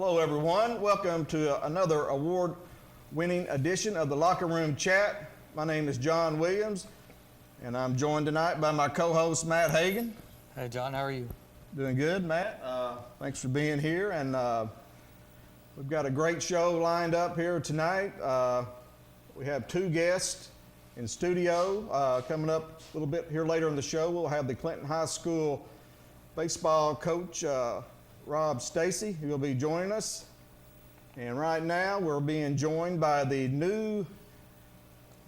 Hello, everyone. Welcome to another award-winning edition of the Locker Room Chat. My name is John Williams, and I'm joined tonight by my co-host, Matt Hagan. Hey, John, how are you? Doing good, Matt. Thanks for being here, and we've got a great show lined up here tonight. We have two guests in studio. Coming up a little bit here later in the show, we'll have the Clinton High School baseball coach, Rob Stacy, who will be joining us. And right now, we're being joined by the new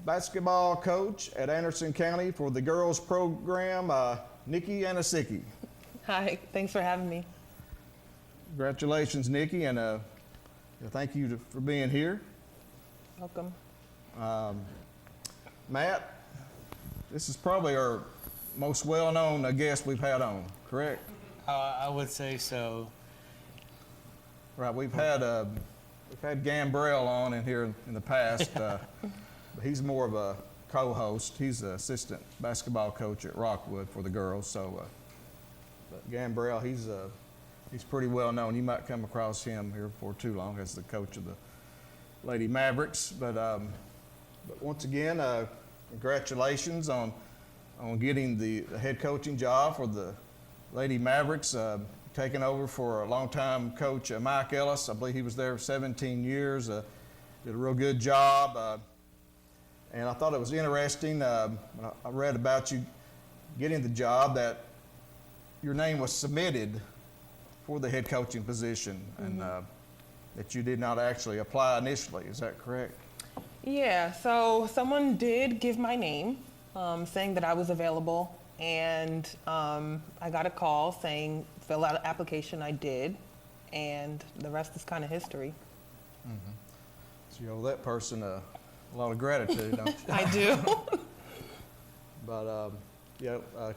basketball coach at Anderson County for the girls program, Nikki Anasicki. Hi, thanks for having me. Congratulations, Nikki, and thank you for being here. Welcome. Matt, this is probably our most well-known guest we've had on, correct? I would say so. Right, we've had Gambrell on in here in the past, but he's more of a co-host. He's the assistant basketball coach at Rockwood for the girls. So, but Gambrell, he's pretty well known. You might come across him here before too long as the coach of the Lady Mavericks. But once again, congratulations on getting the head coaching job for the Lady Mavericks, taking over for a longtime coach, Mike Ellis. I believe he was there 17 years, did a real good job. And I thought it was interesting when I read about you getting the job that your name was submitted for the head coaching position, and that you did not actually apply initially. Is that correct? Yeah, so someone did give my name, saying that I was available, and I got a call saying fill out an application. I did, and the rest is kind of history. Mm-hmm. So you owe that person a lot of gratitude, don't you? I do. But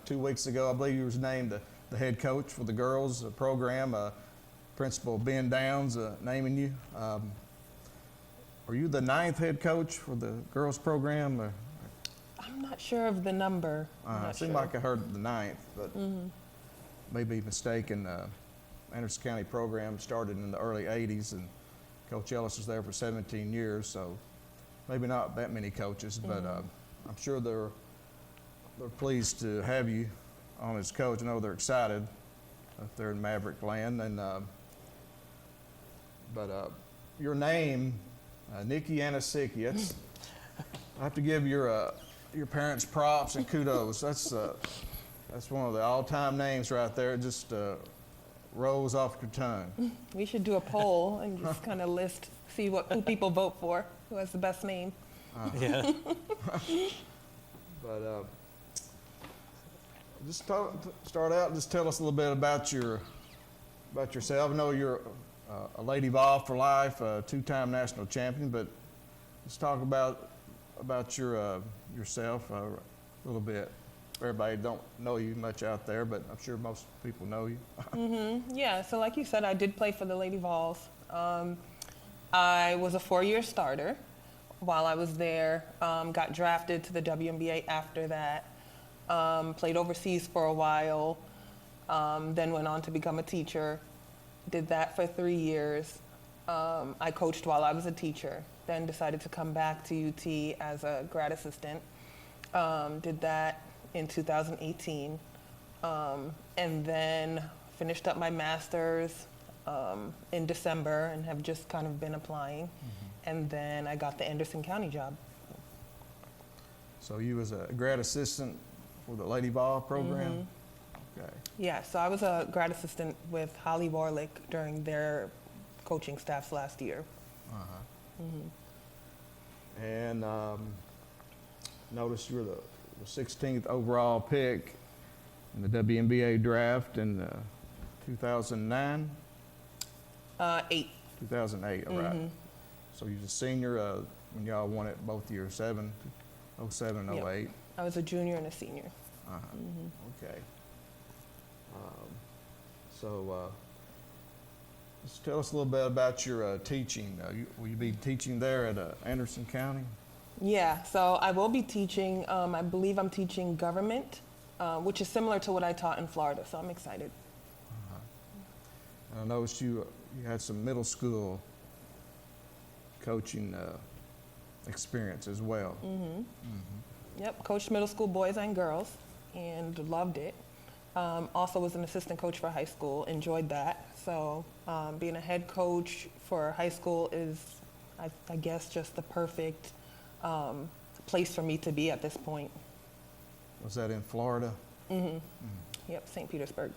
2 weeks ago, I believe you was named the head coach for the girls program. Principal Ben Downs naming you. Are you the 9th head coach for the girls program? Or? I'm not sure of the number. It seemed like I heard the 9th, but may be mistaken. Anderson County program started in the early 80s, and Coach Ellis was there for 17 years, so maybe not that many coaches, but I'm sure they're pleased to have you on as coach. I know they're excited if they're in Maverick land. And but your name, Nikki Anasicki, I have to give your parents props and kudos. That's one of the all-time names right there. It just rolls off your tongue. We should do a poll and just kind of see who people vote for, who has the best name. Yeah. But just start out. Just tell us a little bit about yourself. I know you're a Lady Vol for life, a 2-time national champion. But let's talk about yourself a little bit. Everybody don't know you much out there, but I'm sure most people know you. Yeah, so like you said, I did play for the Lady Vols. I was a 4-year starter while I was there. Got drafted to the WNBA after that. Played overseas for a while. Then went on to become a teacher. Did that for 3 years. I coached while I was a teacher. Then decided to come back to UT as a grad assistant. Did that in 2018, and then finished up my master's in December and have just kind of been applying. And then I got the Anderson County job. So you was a grad assistant for the Lady Vol program? Okay. Yeah, so I was a grad assistant with Holly Warlick during their coaching staffs last year. And noticed you were the 16th overall pick in the WNBA draft in 2009? 8. 2008, all right. So you're a senior when y'all won it both years, 07 and 08. Yep. I was a junior and a senior. Okay. So just tell us a little bit about your teaching. Will you be teaching there at Anderson County? Yeah, so I will be teaching, I believe I'm teaching government, which is similar to what I taught in Florida, so I'm excited. I noticed you you had some middle school coaching experience as well. Yep, coached middle school boys and girls and loved it. Also was an assistant coach for high school, enjoyed that. So being a head coach for high school is, I guess, just the perfect place for me to be at this point. Was that in Florida? Yep, St. Petersburg.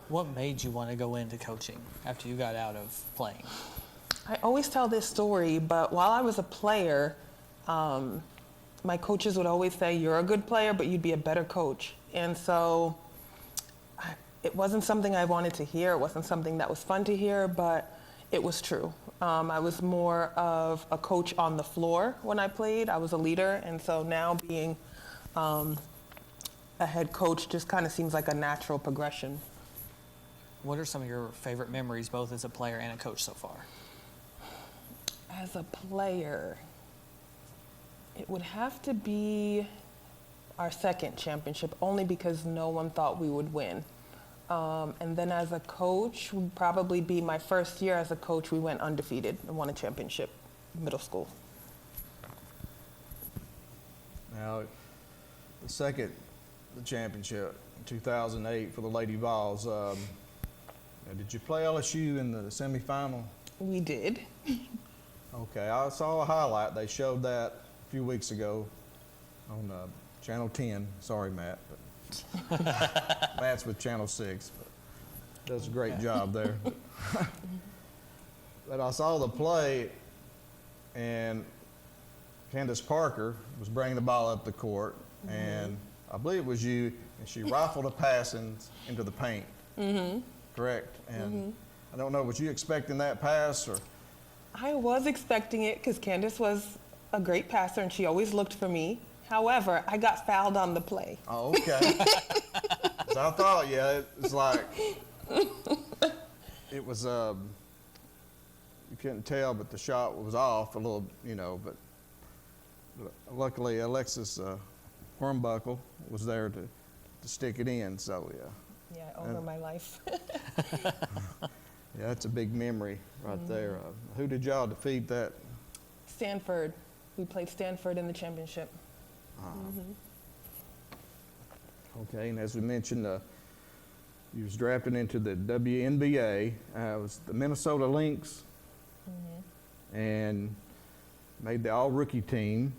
What made you want to go into coaching after you got out of playing? I always tell this story, but while I was a player, my coaches would always say, you're a good player, but you'd be a better coach. And so it wasn't something I wanted to hear. It wasn't something that was fun to hear, but it was true. I was more of a coach on the floor when I played. I was a leader, and so now being a head coach just kind of seems like a natural progression. What are some of your favorite memories, both as a player and a coach so far? As a player, it would have to be our second championship, only because no one thought we would win. And then as a coach, would probably be my first year as a coach, we went undefeated and won a championship, middle school. Now, the championship in 2008 for the Lady Vols. Did you play LSU in the semifinal? We did. Okay, I saw a highlight. They showed that a few weeks ago on Channel 10. Sorry, Matt. But Matt's with Channel 6. But does a great job there. But I saw the play, and Candace Parker was bringing the ball up the court, and I believe it was you, and she rifled a pass into the paint. Correct? And I don't know, was you expecting that pass? Or? I was expecting it because Candace was a great passer and she always looked for me. However, I got fouled on the play. Oh, okay. So I thought, yeah, it was like, it was, you couldn't tell, but the shot was off a little, but luckily Alexis Hornbuckle was there to stick it in, so yeah. Yeah, over my life. Yeah, that's a big memory right there. Who did y'all defeat that? Stanford. We played Stanford in the championship. Okay, and as we mentioned, you was drafted into the WNBA. It was the Minnesota Lynx, and made the all-rookie team.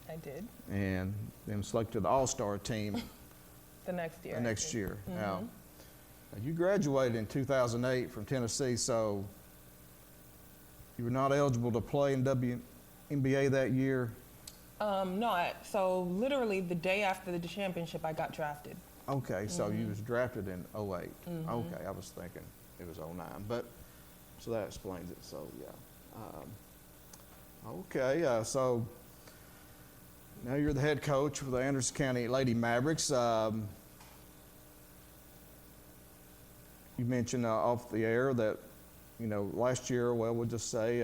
I did. And then selected to the all-star team The next year. the next year. Now, you graduated in 2008 from Tennessee, so you were not eligible to play in WNBA that year? No, so literally the day after the championship, I got drafted. Okay, so you was drafted in 08. Okay, I was thinking it was 09, but so that explains it. So yeah. Okay, so now you're the head coach for the Anderson County Lady Mavericks. You mentioned off the air that, last year, well, we'll just say,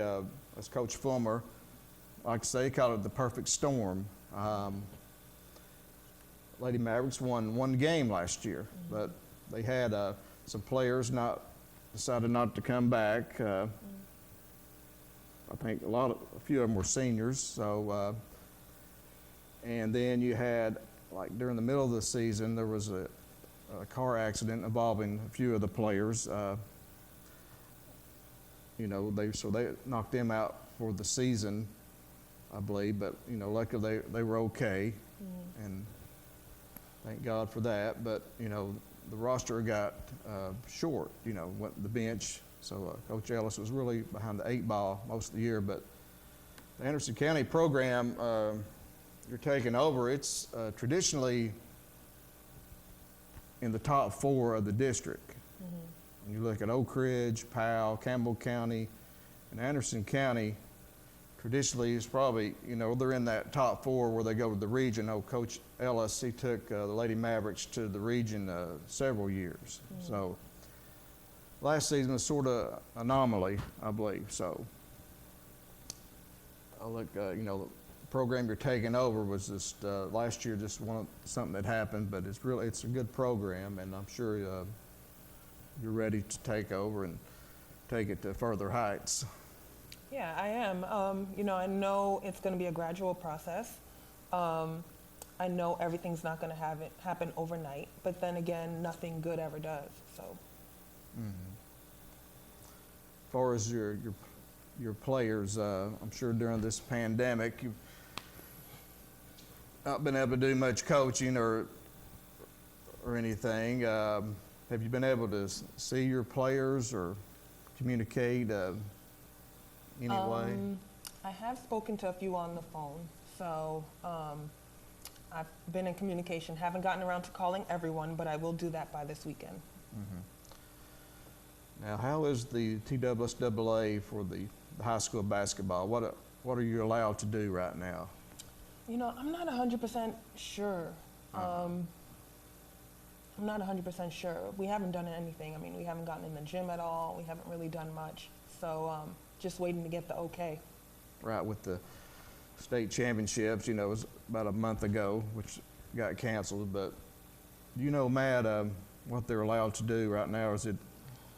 as Coach Fulmer likes to say, he called it the perfect storm. Lady Mavericks won one game last year, but they had some players decided not to come back. I think a few of them were seniors. So, and then you had, like during the middle of the season, there was a car accident involving a few of the players. They knocked them out for the season, I believe. But luckily they were okay, and thank God for that. But the roster got short. Went the bench. So Coach Ellis was really behind the 8 ball most of the year. But the Anderson County program you're taking over, it's traditionally in the top 4 of the district. When you look at Oak Ridge, Powell, Campbell County, and Anderson County, traditionally is probably, they're in that top 4 where they go to the region. Coach Ellis, he took the Lady Mavericks to the region several years. So last season was sort of anomaly, I believe. So I look, the program you're taking over was just last year, just something that happened, but it's a good program, and I'm sure you're ready to take over. And take it to further heights. Yeah, I am. I know it's going to be a gradual process. I know everything's not going to happen overnight, but then again, nothing good ever does. So, As far as your players, I'm sure during this pandemic, you've not been able to do much coaching or anything. Have you been able to see your players or communicate any way? I have spoken to a few on the phone, so I've been in communication. Haven't gotten around to calling everyone, but I will do that by this weekend. Now, how is the TSSAA for the high school basketball? What are you allowed to do right now? I'm not 100% sure. I'm not 100% sure. We haven't done anything. I mean, we haven't gotten in the gym at all. We haven't really done much. So just waiting to get the okay. Right, with the state championships, it was about a month ago, which got canceled. But Matt, what they're allowed to do right now? Is it?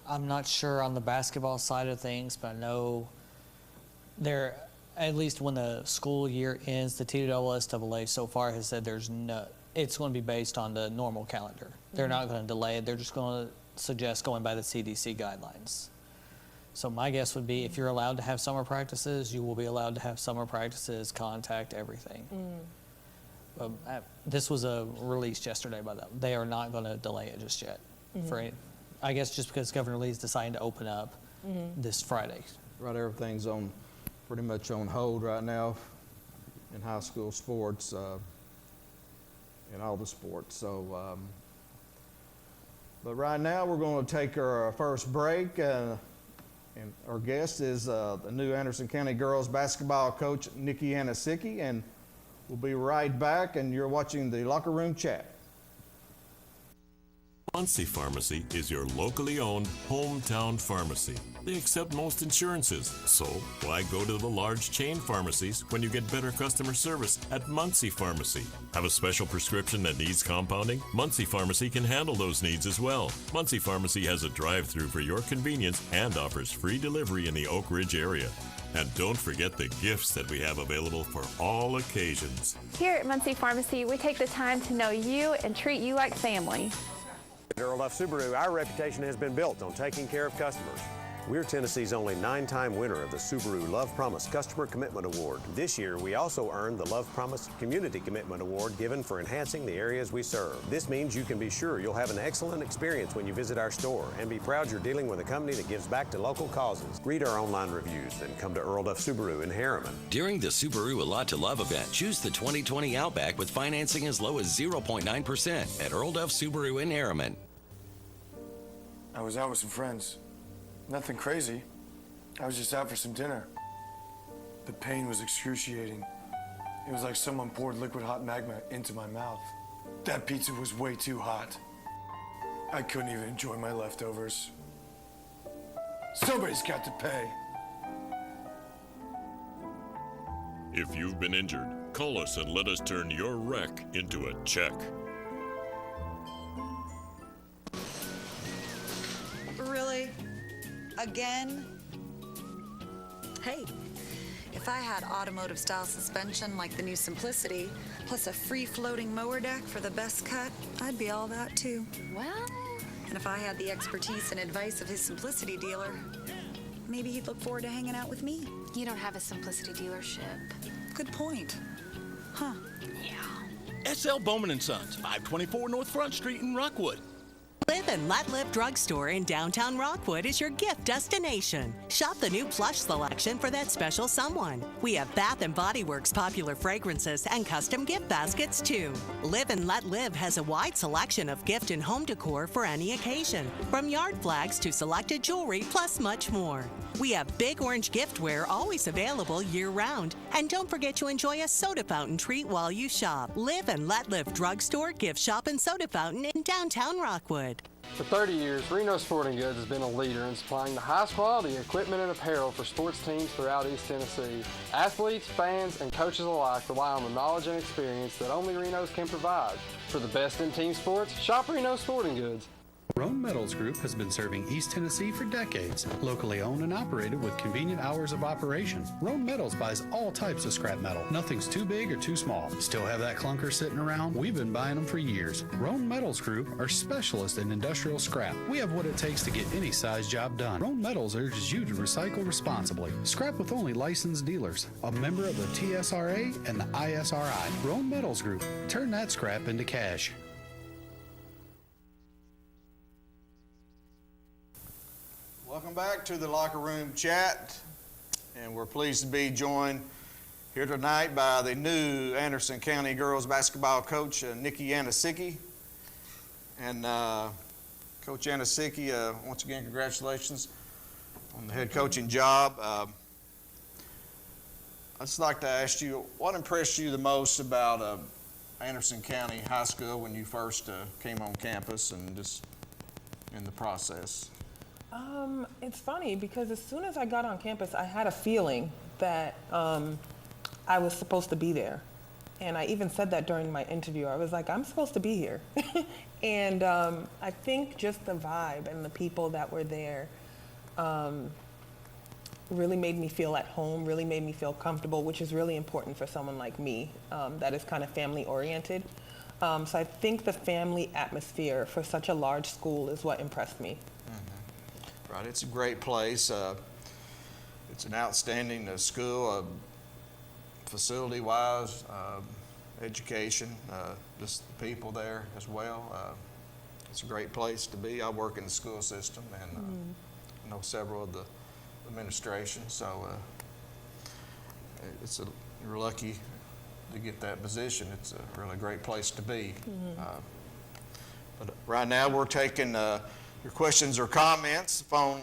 I'm not sure on the basketball side of things, but I know they're, at least when the school year ends, the TSSAA so far has said it's going to be based on the normal calendar. They're not going to delay it. They're just going to suggest going by the CDC guidelines. So my guess would be if you're allowed to have summer practices, you will be allowed to have summer practices, contact, everything. This was released yesterday by them. They are not going to delay it just yet. I guess just because Governor Lee's deciding to open up this Friday. Right, everything's pretty much on hold right now in high school sports, in all the sports. So, but right now we're going to take our first break. And our guest is the new Anderson County girls basketball coach, Nikki Anasicki, and we'll be right back, and you're watching the Locker Room Chat. Muncie Pharmacy is your locally owned hometown pharmacy. They accept most insurances, so why go to the large chain pharmacies when you get better customer service at Muncie Pharmacy? Have a special prescription that needs compounding? Muncie Pharmacy can handle those needs as well. Muncie Pharmacy has a drive-through for your convenience and offers free delivery in the Oak Ridge area. And don't forget the gifts that we have available for all occasions. Here at Muncie Pharmacy, we take the time to know you and treat you like family. At Earl F. Subaru, our reputation has been built on taking care of customers. We're Tennessee's only 9-time winner of the Subaru Love Promise Customer Commitment Award. This year, we also earned the Love Promise Community Commitment Award given for enhancing the areas we serve. This means you can be sure you'll have an excellent experience when you visit our store and be proud you're dealing with a company that gives back to local causes. Read our online reviews and come to Earl F. Subaru in Harriman. During the Subaru A Lot to Love event, choose the 2020 Outback with financing as low as 0.9% at Earl F. Subaru in Harriman. I was out with some friends. Nothing crazy. I was just out for some dinner. The pain was excruciating. It was like someone poured liquid hot magma into my mouth. That pizza was way too hot. I couldn't even enjoy my leftovers. Somebody's got to pay. If you've been injured, call us and let us turn your wreck into a check. Really? Again? Hey, if I had automotive style suspension like the new Simplicity, plus a free floating mower deck for the best cut, I'd be all that too. Well, And if I had the expertise and advice of his Simplicity dealer, maybe he'd look forward to hanging out with me. you don't have a Simplicity dealership. Good point. Huh. Yeah. SL Bowman & Sons, 524 North Front Street in Rockwood. Live and Let Live Drugstore in downtown Rockwood is your gift destination. Shop the new plush selection for that special someone. We have Bath & Body Works popular fragrances and custom gift baskets too. Live and Let Live has a wide selection of gift and home decor for any occasion, from yard flags to selected jewelry, plus much more. We have Big Orange giftware always available year-round. And don't forget to enjoy a soda fountain treat while you shop. Live and Let Live Drugstore, Gift Shop, and Soda Fountain in downtown Rockwood. For 30 years, Reno Sporting Goods has been a leader in supplying the highest quality equipment and apparel for sports teams throughout East Tennessee. Athletes, fans, and coaches alike rely on the knowledge and experience that only Reno's can provide. For the best in team sports, shop Reno Sporting Goods. Roan Metals Group has been serving East Tennessee for decades. Locally owned and operated with convenient hours of operation. Roan Metals buys all types of scrap metal. Nothing's too big or too small. Still have that clunker sitting around? We've been buying them for years. Roan Metals Group are specialists in industrial scrap. We have what it takes to get any size job done. Roan Metals urges you to recycle responsibly. Scrap with only licensed dealers. A member of the TSRA and the ISRI. Roan Metals Group. Turn that scrap into cash. Welcome back to the Locker Room Chat, and we're pleased to be joined here tonight by the new Anderson County girls basketball coach, Nikki Yanosicki. And Coach Yanosicki, once again, congratulations on the head coaching job. I'd just like to ask you, what impressed you the most about Anderson County High School when you first came on campus and just in the process? It's funny because as soon as I got on campus, I had a feeling that I was supposed to be there. And I even said that during my interview. I was like, I'm supposed to be here. And I think just the vibe and the people that were there really made me feel at home, really made me feel comfortable, which is really important for someone like me that is kind of family oriented. So I think the family atmosphere for such a large school is what impressed me. Right, it's a great place. It's an outstanding school, facility-wise, education, just the people there as well. It's a great place to be. I work in the school system and know several of the administration, so you're lucky to get that position. It's a really great place to be. But right now we're taking your questions or comments. The phone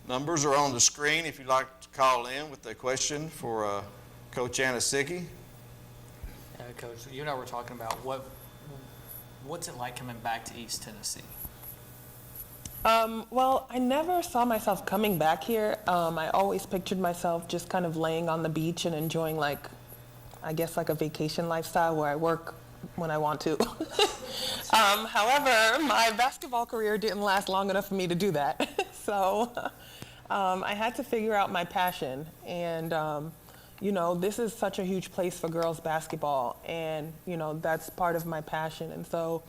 numbers are on the screen if you'd like to call in with a question for Coach Yanosicki. Coach, you and I were talking about what's it like coming back to East Tennessee? Well, I never saw myself coming back here. I always pictured myself just kind of laying on the beach and enjoying I guess a vacation lifestyle where I work when I want to. However, my basketball career didn't last long enough for me to do that. So I had to figure out my passion. And, this is such a huge place for girls basketball. And, that's part of my passion. And so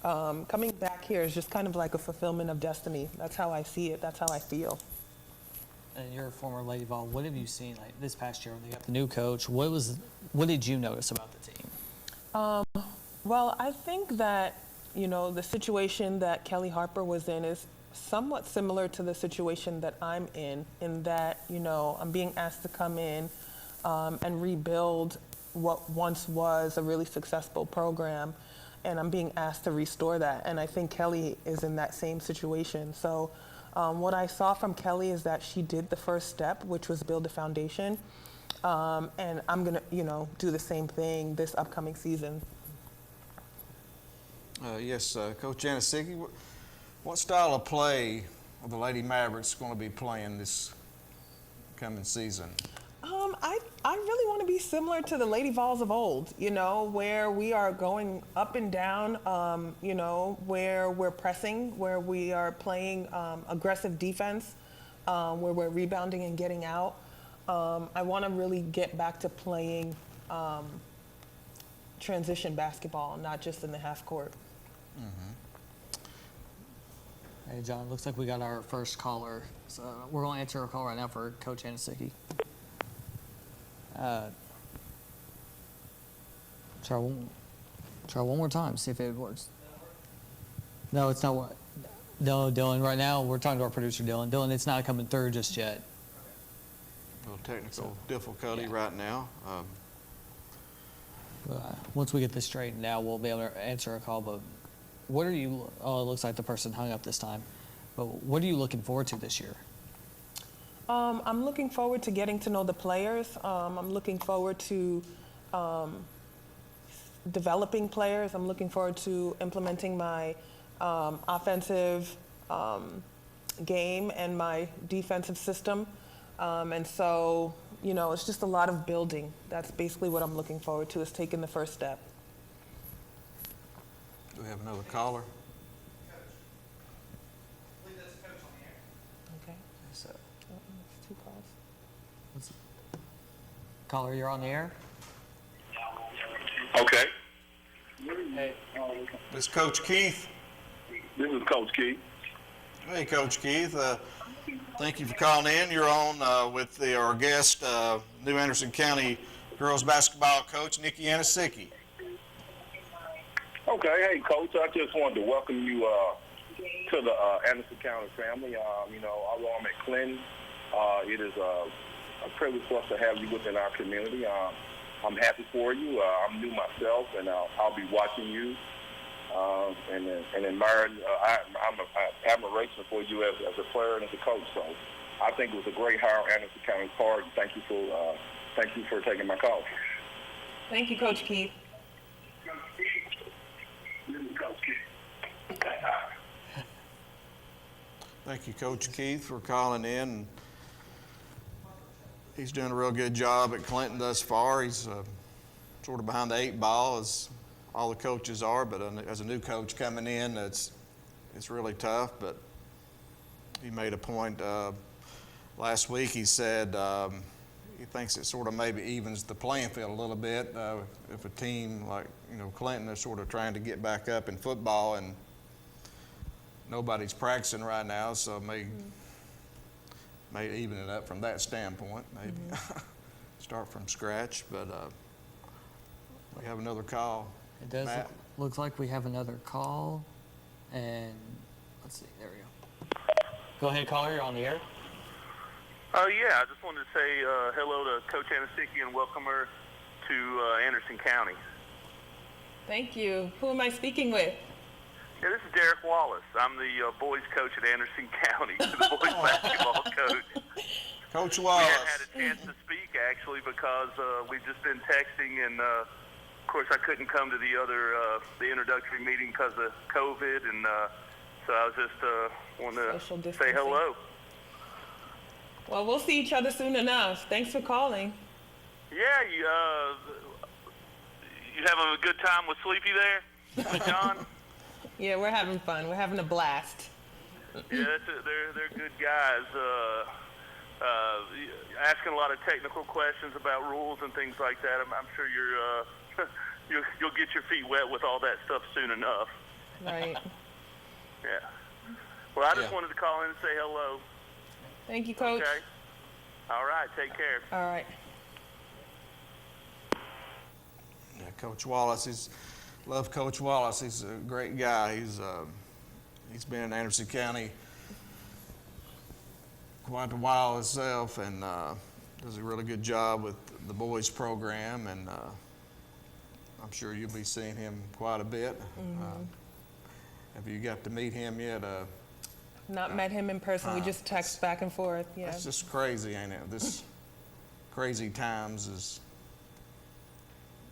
coming back here is just kind of like a fulfillment of destiny. That's how I see it. That's how I feel. And you're a former Lady Vol. What have you seen this past year when they got the new coach? What did you notice about the team? Well, I think that, the situation that Kelly Harper was in is somewhat similar to the situation that I'm in that, I'm being asked to come in and rebuild what once was a really successful program, and I'm being asked to restore that. And I think Kelly is in that same situation. So what I saw from Kelly is that she did the first step, which was build a foundation. And I'm going to, do the same thing this upcoming season. Yes, Coach Yanosicki, what style of play are the Lady Mavericks going to be playing this coming season? I really want to be similar to the Lady Vols of old, where we are going up and down, where we're pressing, where we are playing aggressive defense, where we're rebounding and getting out. I want to really get back to playing transition basketball, not just in the half court. Hey, John, looks like we got our first caller. So we're going to answer a call right now for Coach Yanosicki. Try one more time, see if it works. No, it's not what. No, Dylan, right now we're talking to our producer, Dylan. Dylan, it's not coming through just yet. A little technical difficulty right now. Once we get this straightened out, we'll be able to answer a call. But what are you? Oh, it looks like the person hung up this time. But what are you looking forward to this year? I'm looking forward to getting to know the players. I'm looking forward to developing players. I'm looking forward to implementing my offensive game and my defensive system. And so, it's just a lot of building. That's basically what I'm looking forward to, is taking the first step. Do we have another caller? Caller, you're on the air. Okay. Hey. This is Coach Keith. This is Coach Keith. Hey, Coach Keith. Thank you for calling in. You're on with our guest, New Anderson County girls basketball coach, Nikki Anasicki. Okay. Hey, Coach. I just wanted to welcome you to the Anderson County family. Although I'm at Clinton, it is a privilege for us to have you within our community. I'm happy for you. I'm new myself, and I'll be watching you and admiring. I'm a admiration for you as a player and as a coach. So I think it was a great hire on Anderson County's part. And thank you for taking my call. Thank you, Coach Keith. Thank you, Coach Keith, for calling in. He's doing a real good job at Clinton thus far. He's sort of behind the 8 ball, as all the coaches are, but as a new coach coming in, it's really tough. But he made a point last week. He said he thinks it sort of maybe evens the playing field a little bit if a team like Clinton is sort of trying to get back up in football, and nobody's practicing right now, so may even it up from that standpoint, maybe start from scratch. But we have another call. It does looks like we have another call, and let's see, there we go. Go ahead, caller, you're on the air. Yeah, I just wanted to say hello to Coach Anasicki and welcome her to Anderson County. Thank you. Who am I speaking with? Yeah, this is Derek Wallace. I'm the boys coach at Anderson County, the boys basketball coach. Coach Wallace. We hadn't had a chance to speak, actually, because we've just been texting, and of course I couldn't come to the other the introductory meeting because of COVID, and so I was just wanting to say hello. Well, we'll see each other soon enough. Thanks for calling. Yeah, you having a good time with Sleepy there, John? Yeah, we're having fun. We're having a blast. Yeah, they're good guys. Asking a lot of technical questions about rules and things like that. I'm sure you'll get your feet wet with all that stuff soon enough. Right. Yeah. Well, I just wanted to call in and say hello. Thank you, Coach. Okay. All right. Take care. All right. Yeah, Coach Wallace. Love Coach Wallace. He's a great guy. He's been in Anderson County quite a while himself, and does a really good job with the boys program. And I'm sure you'll be seeing him quite a bit. Have you got to meet him yet? Not met him in person. We just text back and forth. Yeah. It's just crazy, ain't it? This crazy times is.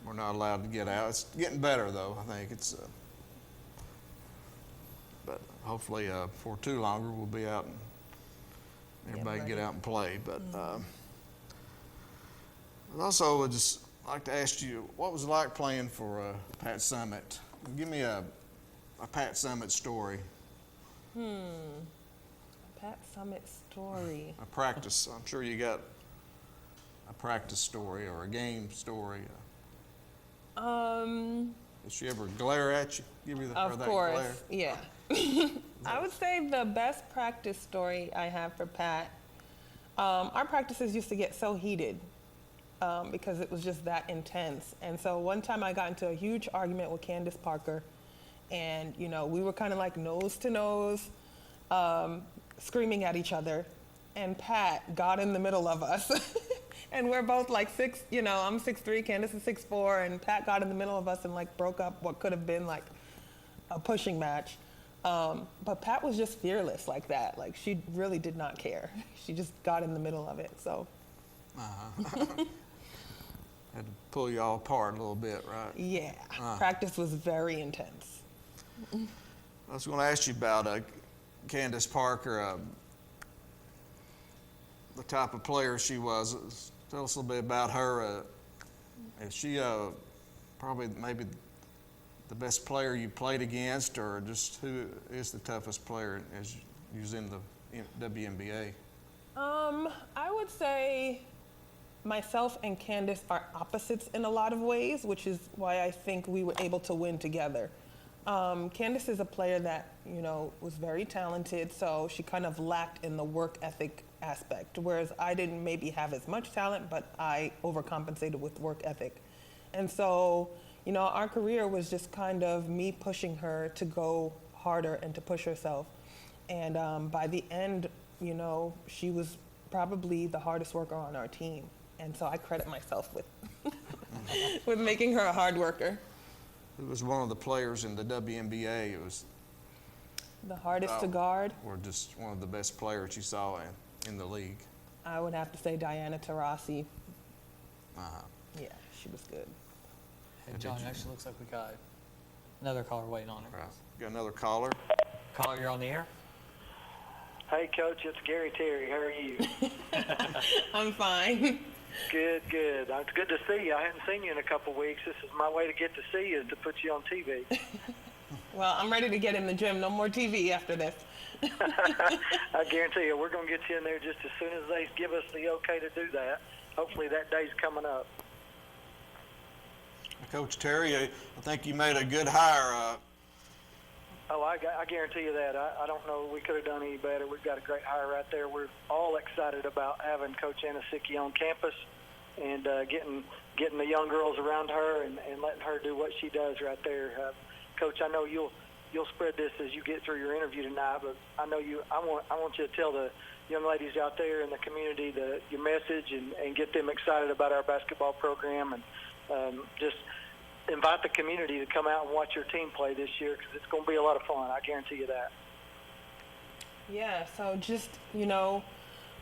We're not allowed to get out. It's getting better, though. I think it's. But hopefully, for too longer, we'll be out and everybody can get out and play. But also, I'd just like to ask you, what was it like playing for Pat Summitt? Give me a Pat Summitt story. Pat Summitt story. A practice. I'm sure you got a practice story or a game story. Did she ever glare at you? Give you Of that course, glare? yeah. I would say the best practice story I have for Pat, our practices used to get so heated because it was just that intense. And so one time I got into a huge argument with Candace Parker, and we were kind of like nose to nose, screaming at each other, and Pat got in the middle of us. And we're both like I'm 6'3", Candace is 6'4", and Pat got in the middle of us and like broke up what could have been like a pushing match. But Pat was just fearless like that. Like she really did not care. She just got in the middle of it, so. Had to pull you all apart a little bit, right? Yeah, practice was very intense. I was going to ask you about Candace Parker, the type of player she was. Tell us a little bit about her. Is she probably maybe the best player you played against, or just who is the toughest player as you was in the WNBA? I would say Myself and Candace are opposites in a lot of ways, which is why I think we were able to win together. Candace is a player that, was very talented, so she kind of lacked in the work ethic aspect, whereas I didn't maybe have as much talent, but I overcompensated with work ethic. And so, our career was just kind of me pushing her to go harder and to push herself. And by the end, she was probably the hardest worker on our team. And so I credit myself with with making her a hard worker. Who was one of the players in the WNBA? It was the hardest to guard. Or just one of the best players you saw in the league? I would have to say Diana Taurasi. Yeah, she was good. Hey, John, it actually looks like we got another caller waiting on her. Right. Got another caller. Caller, you're on the air. Hey, Coach, it's Gary Terry. How are you? I'm fine. Good, good. It's good to see you. I hadn't seen you in a couple of weeks. This is my way to get to see you, is to put you on TV. Well, I'm ready to get in the gym. No more TV after this. I guarantee you, we're going to get you in there just as soon as they give us the okay to do that. Hopefully that day's coming up. Coach Terry, I think you made a good hire. Oh, I guarantee you that. I don't know we could have done any better. We've got a great hire right there. We're all excited about having Coach Anasicki on campus and getting the young girls around her and letting her do what she does right there. Coach, I know you'll spread this as you get through your interview tonight, but I know I want you to tell the young ladies out there in the community your message and get them excited about our basketball program and just invite the community to come out and watch your team play this year because it's going to be a lot of fun. I guarantee you that. Yeah, so just,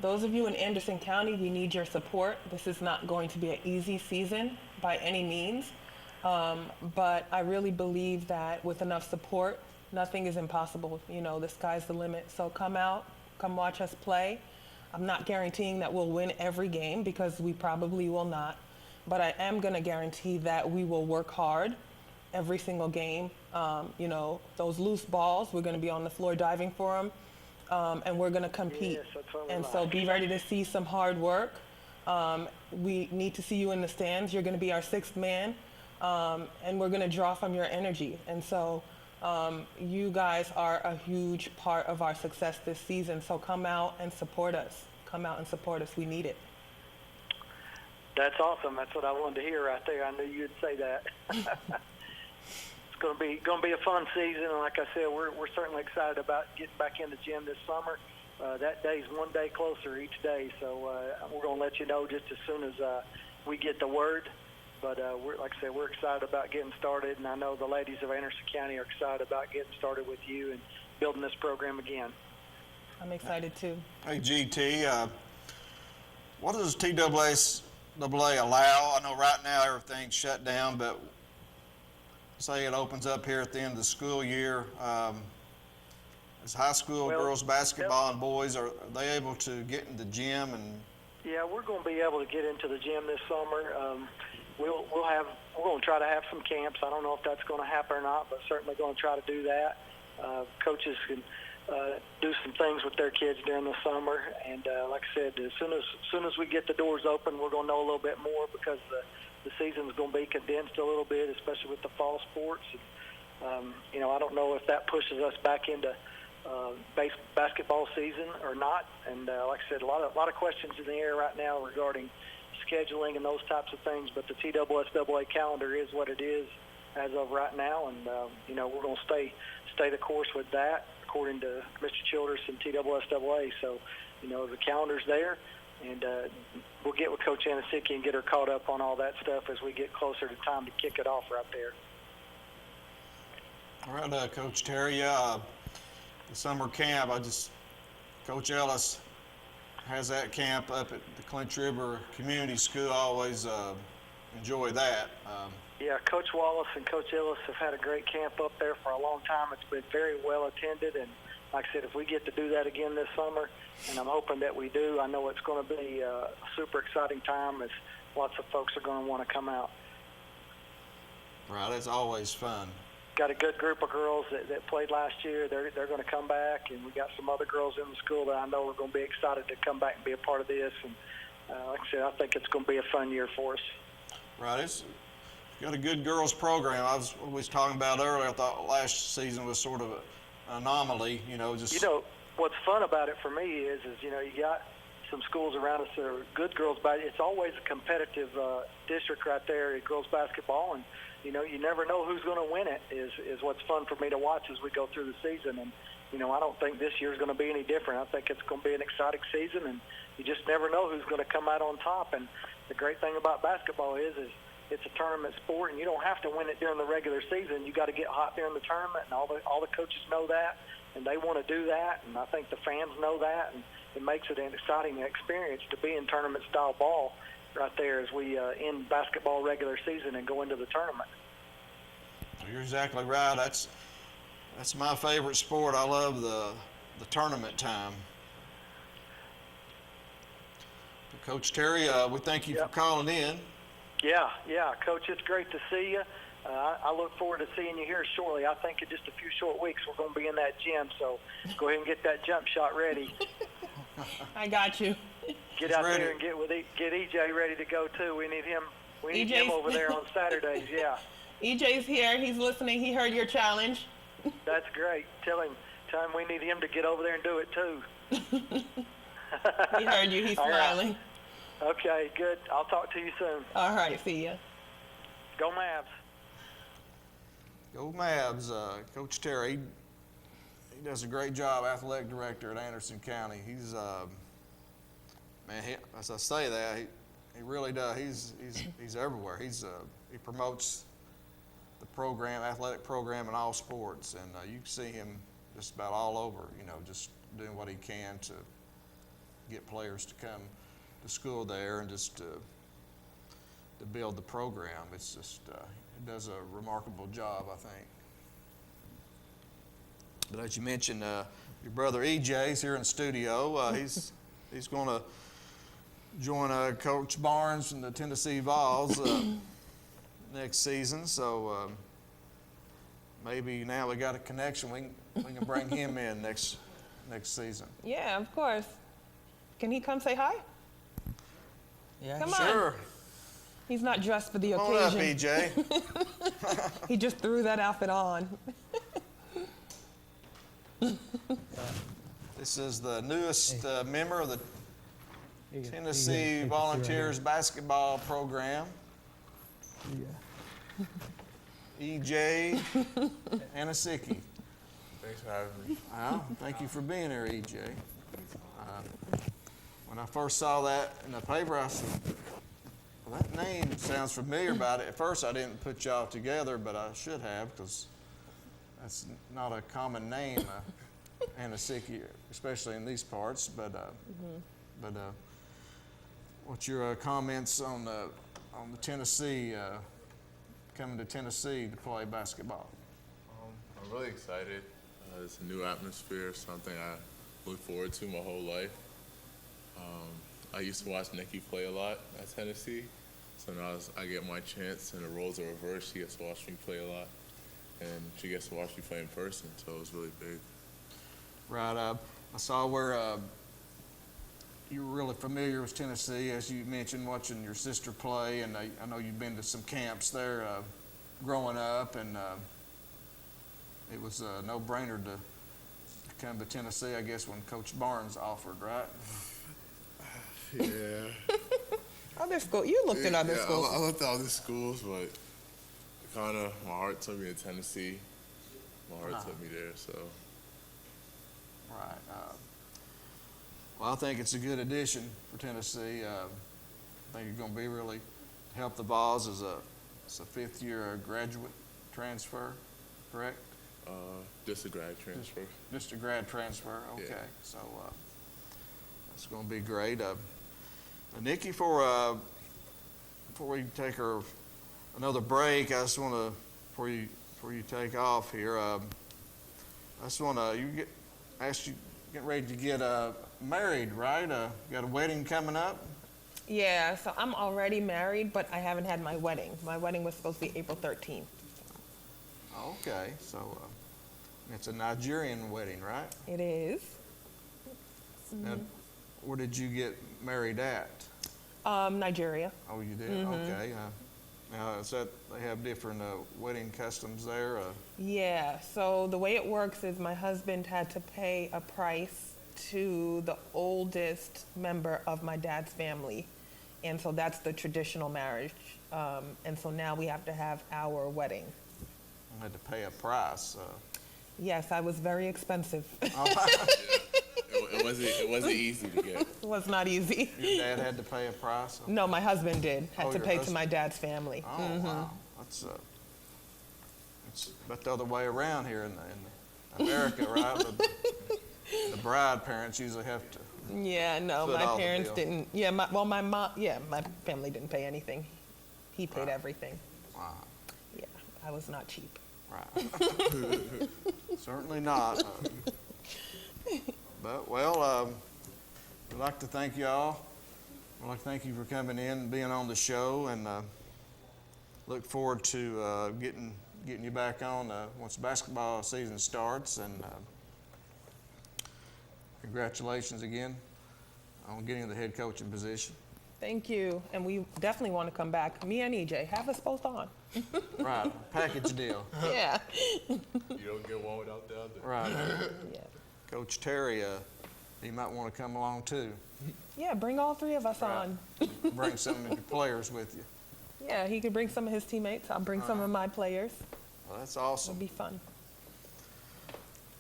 those of you in Anderson County, we need your support. This is not going to be an easy season by any means, but I really believe that with enough support, nothing is impossible. The sky's the limit. So come out, come watch us play. I'm not guaranteeing that we'll win every game because we probably will not. But I am going to guarantee that we will work hard every single game. Those loose balls, we're going to be on the floor diving for them, and we're going to compete. Yes, and so be ready to see some hard work. We need to see you in the stands. You're going to be our sixth man, and we're going to draw from your energy. And so you guys are a huge part of our success this season. So come out and support us. Come out and support us. We need it. That's awesome. That's what I wanted to hear right there. I knew you'd say that. It's going to be a fun season, and like I said, we're certainly excited about getting back in the gym this summer. That day's one day closer each day, so we're going to let you know just as soon as we get the word. But like I said, we're excited about getting started, and I know the ladies of Anderson County are excited about getting started with you and building this program again. I'm excited too. Hey, GT, what does TAA allow? I know right now everything's shut down, but say it opens up here at the end of the school year. Is high school girls basketball and boys, are they able to get in the gym? Yeah, we're going to be able to get into the gym this summer. We're going to try to have some camps. I don't know if that's going to happen or not, but certainly going to try to do that. Coaches can do some things with their kids during the summer, and like I said, as soon as we get the doors open, we're going to know a little bit more because the season's going to be condensed a little bit, especially with the fall sports. I don't know if that pushes us back into basketball season or not. And like I said, a lot of questions in the air right now regarding scheduling and those types of things. But the TSSAA calendar is what it is as of right now, and we're going to stay the course with that, according to Mr. Childress and TSSAA. So, the calendar's there, and we'll get with Coach Anasicki and get her caught up on all that stuff as we get closer to time to kick it off right there. All right, Coach Terry, the summer camp, Coach Ellis has that camp up at the Clinch River Community School. I always enjoy that. Yeah, Coach Wallace and Coach Ellis have had a great camp up there for a long time. It's been very well attended, and like I said, if we get to do that again this summer, and I'm hoping that we do, I know it's going to be a super exciting time as lots of folks are going to want to come out. Right, it's always fun. Got a good group of girls that played last year. They're going to come back, and we got some other girls in the school that I know are going to be excited to come back and be a part of this. And like I said, I think it's going to be a fun year for us. Right. It's got a good girls program. I was talking about earlier. I thought last season was sort of an anomaly. You know, what's fun about it for me is you got some schools around us that are good girls, but it's always a competitive district right there at girls basketball, and you never know who's going to win it. Is what's fun for me to watch as we go through the season, and I don't think this year's going to be any different. I think it's going to be an exciting season, and you just never know who's going to come out on top. And the great thing about basketball is it's a tournament sport, and you don't have to win it during the regular season. You got to get hot during the tournament, and all the coaches know that, and they want to do that, and I think the fans know that, and it makes it an exciting experience to be in tournament-style ball right there as we end basketball regular season and go into the tournament. You're exactly right. That's my favorite sport. I love the tournament time. Coach Terry, we thank you for calling in. Yeah, Coach, it's great to see you. I look forward to seeing you here shortly. I think in just a few short weeks we're going to be in that gym, so go ahead and get that jump shot ready. I got you. Get out there and get EJ ready to go too. We need him. We need him over there on Saturdays. Yeah. EJ's here. He's listening. He heard your challenge. That's great. Tell him we need him to get over there and do it too. He heard you. He's smiling. Right. Okay, good. I'll talk to you soon. All right. See ya. Go Mavs. Go Mavs. Coach Terry, he does a great job, athletic director at Anderson County. He's, as I say that, he really does. He's everywhere. He promotes the program, athletic program in all sports, and you can see him just about all over, just doing what he can to get players to come to school there and just to build the program. It's just, he does a remarkable job, I think. But as you mentioned, your brother EJ's here in the studio. He's going to join Coach Barnes and the Tennessee Vols next season. So maybe now we got a connection. We can bring him in next season. Yeah, of course. Can he come say hi? Yeah, come sure. On. He's not dressed for the Come occasion. on up, EJ. He just threw that outfit on. This is the newest member of the Tennessee Volunteers basketball program. EJ Anasicki. Thanks for having me. Thank you for being here, EJ. When I first saw that in the paper, I said, well, that name sounds familiar. But at first I didn't put y'all together, but I should have, because that's not a common name, Anasicki, especially in these parts. But what's your comments on the Tennessee coming to Tennessee to play basketball? I'm really excited. It's a new atmosphere, something I look forward to my whole life. I used to watch Nikki play a lot at Tennessee, so now I get my chance, and the roles are reversed. She gets to watch me play a lot, and she gets to watch me play in person, so it was really big. Right. I saw where you were really familiar with Tennessee, as you mentioned, watching your sister play, and I know you've been to some camps there growing up, and it was a no-brainer to come to Tennessee, I guess, when Coach Barnes offered, right? Yeah. Other school. You looked at other schools. I looked at other schools, but kind of my heart took me to Tennessee. My heart took me there, so. Right. Well, I think it's a good addition for Tennessee. I think you're going to be really help the Vols as a fifth-year graduate transfer, correct? Just a grad transfer. Just a grad transfer. Okay. Yeah. So that's going to be great. Nikki, before we take another break, I just want to, before you take off here, I just want to ask you, get ready to get married, right? You got a wedding coming up? Yeah, so I'm already married, but I haven't had my wedding. My wedding was supposed to be April 13th. Okay, so it's a Nigerian wedding, right? It is. Now, where did you get married at? Nigeria. Oh, you did? Mhm. Okay. Now, is that they have different wedding customs there? Yeah, so the way it works is my husband had to pay a price to the oldest member of my dad's family. And so that's the traditional marriage. And so now we have to have our wedding. I had to pay a price. Yes, I was very expensive. It wasn't easy to get. It was not easy. Your dad had to pay a price? No, my husband did. Had to your pay to husband? my dad's family. Oh, wow. That's it's about the other way around here in America, right? The bride parents usually have to. Yeah, no, foot my all the parents bill. didn't. Yeah, my mom. Yeah, my family didn't pay anything. He paid everything. Wow. Yeah, I was not cheap. Right. Certainly not. But, well, we'd like to thank y'all. We'd like to thank you for coming in and being on the show, and look forward to getting you back on once basketball season starts. And congratulations again on getting the head coaching position. Thank you, and we definitely want to come back. Me and EJ, have us both on. Right, package deal. Yeah. You don't get one without the other. Right. Yeah. Coach Terry, he might want to come along too. Yeah, bring all three of us on. Bring some of your players with you. Yeah, he could bring some of his teammates. I'll bring some of my players. Well, that's awesome. It'll be fun.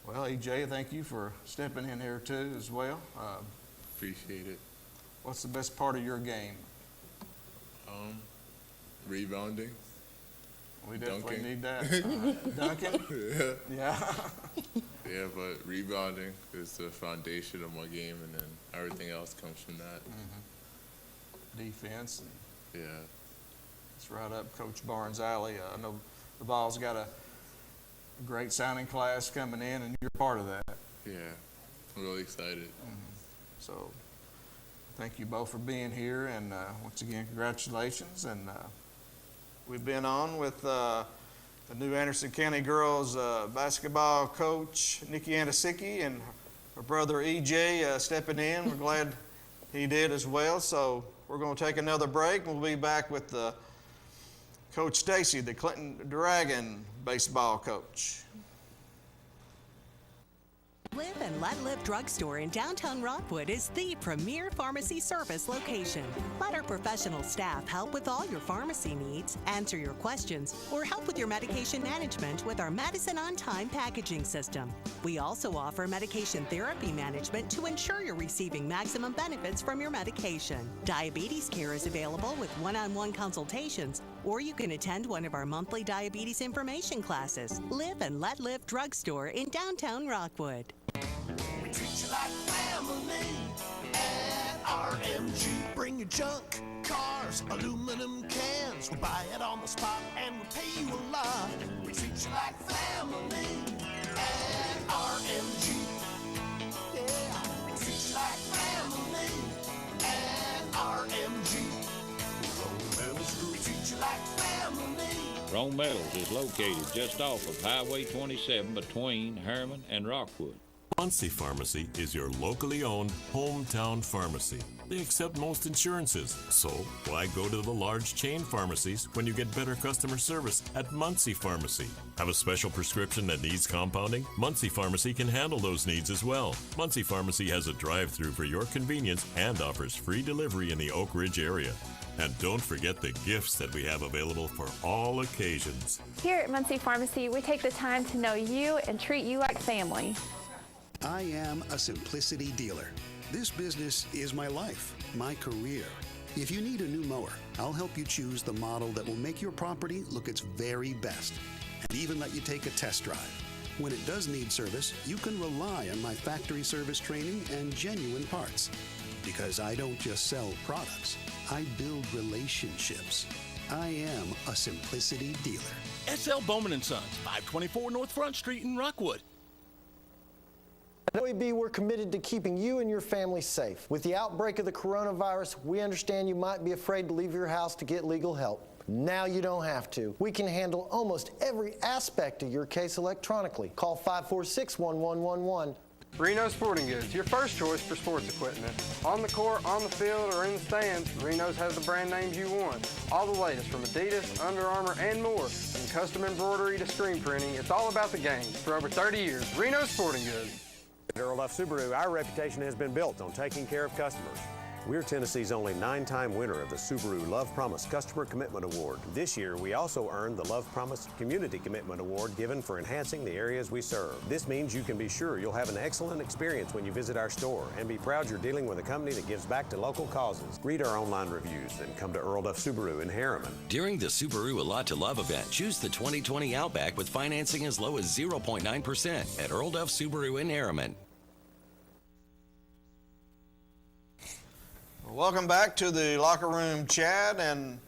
Well, EJ, thank you for stepping in here too as well. Appreciate it. What's the best part of your game? Rebounding. We definitely Dunking. need that. Dunking? Yeah. Yeah. Yeah, but rebounding is the foundation of my game, and then everything else comes from that. Defense. Yeah. It's right up Coach Barnes' alley. I know the Vols got a great signing class coming in, and you're part of that. Yeah. I'm really excited. So thank you both for being here, and once again, congratulations. And we've been on with the new Anderson County girls basketball coach, Nikki Anasicki, and her brother EJ stepping in. We're glad he did as well. So we're going to take another break. We'll be back with Coach Stacy, the Clinton Dragon baseball coach. Live and Let Live Drugstore in downtown Rockwood is the premier pharmacy service location. Let our professional staff help with all your pharmacy needs, answer your questions, or help with your medication management with our Medicine on Time packaging system. We also offer medication therapy management to ensure you're receiving maximum benefits from your medication. Diabetes care is available with one-on-one consultations, or you can attend one of our monthly diabetes information classes. Live and Let Live Drugstore in downtown Rockwood. We treat you like family at RMG. Bring your junk, cars, aluminum cans. We buy it on the spot and we pay you a lot. We treat you like family at RMG. Yeah, we treat you like family at RMG. We treat you like family. Rome Metals is located just off of Highway 27 between Herman and Rockwood. Muncie Pharmacy is your locally owned hometown pharmacy. They accept most insurances, so why go to the large chain pharmacies when you get better customer service at Muncie Pharmacy? Have a special prescription that needs compounding? Muncie Pharmacy can handle those needs as well. Muncie Pharmacy has a drive-through for your convenience and offers free delivery in the Oak Ridge area. And don't forget the gifts that we have available for all occasions. Here at Muncie Pharmacy, we take the time to know you and treat you like family. I am a Simplicity dealer. This business is my life, my career. If you need a new mower, I'll help you choose the model that will make your property look its very best, and even let you take a test drive. When it does need service, you can rely on my factory service training and genuine parts. Because I don't just sell products, I build relationships. I am a Simplicity dealer. SL Bowman & Sons, 524 North Front Street in Rockwood. At OEB, we're committed to keeping you and your family safe. With the outbreak of the coronavirus, we understand you might be afraid to leave your house to get legal help. Now you don't have to. We can handle almost every aspect of your case electronically. Call 546-1111. Reno Sporting Goods, your first choice for sports equipment. On the court, on the field, or in the stands, Reno's has the brand names you want. All the latest from Adidas, Under Armour, and more. From custom embroidery to screen printing, it's all about the game. For over 30 years, Reno Sporting Goods. At Earl Duff Subaru, our reputation has been built on taking care of customers. We're Tennessee's only 9-time winner of the Subaru Love Promise Customer Commitment Award. This year, we also earned the Love Promise Community Commitment Award given for enhancing the areas we serve. This means you can be sure you'll have an excellent experience when you visit our store and be proud you're dealing with a company that gives back to local causes. Read our online reviews, then come to Earl Duff Subaru in Harriman. During the Subaru A Lot to Love event, choose the 2020 Outback with financing as low as 0.9% at Earl Duff Subaru in Harriman. Welcome back to the Locker Room Chat, and